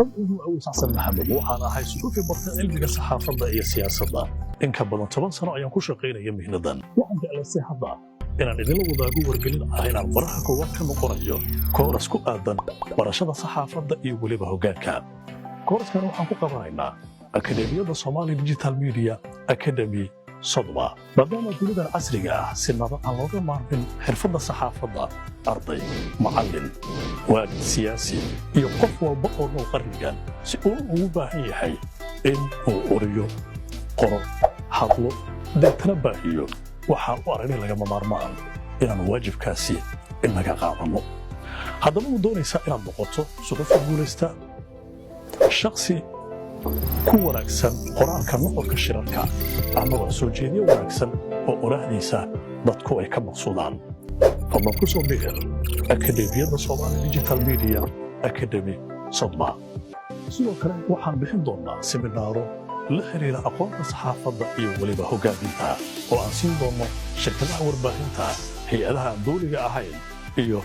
مبعوث أو حسن محمد وحنا هاي سلوك برتا علمي الصحافة هي سياسة إن كبدن 10 سنة ayaan ku shaqeynaya mihnadan waxaan jeclaystay hadda inaan idin wadaago wargelin ah inaan faraha koowaad ka noqonayo kooras ku aadan barashada saxaafadda iyo waliba hoggaanka kooraskan waxaan ku qabanaynaa akademiyada Somali Digital Media Academy Sodma maadaama dunida casriga ah si naba aan looga maarmin xirfadda saxaafadda arday macallin waalid siyaasi iyo qof walba oo noo qarnigan si uu ugu baahan yahay in uu uriyo qoro hadlo deetana baahiyo waxaan u aragnay lagama maarmaan inaan waajibkaasi inaga qaadano haddaba uu doonaysaa inaad noqoto suxufi guulaysta shakhsi ku wanaagsan qoraalka nuxurka shirarka amaba soo jeediye wanaagsan oo oraahdiisa dadku ay ka maqsuudaan fadlan ku soo biir akademiyada Somali Digital Media Academy Sodma sidoo kale waxaan bixin doonaa seminaaro la xiriira aqoonta saxaafadda iyo waliba hoggaaminta oo aan siin doono shirkadaha warbaahinta hay'adaha aan dowliga ahayn iyo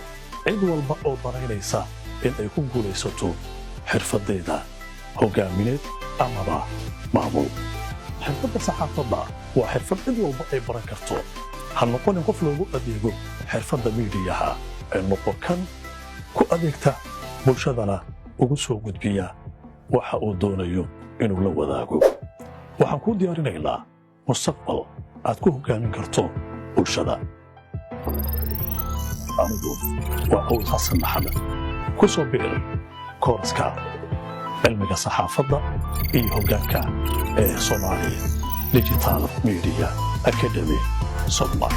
cid walba oo danaynaysa in ay ku guulaysato xirfadeeda hoggaamineed amaba maamul xirfadda saxaafadda waa xirfad cid walba ay baran karto ha noqonin qof loogu adeego xirfadda miidiyaha ee noqon ku adeegta bulshadana ugu soo gudbiya waxa uu doonayo inuu la wadaago waxaan ku diyaarinaynaa mustaqbal aad ku hoggaamin karto bulshada anigu waa Awl Xasan Maxamed ku soo biir kooraska cilmiga saxaafadda iyo hoggaanka ee Somali Digital Media Academy Sodma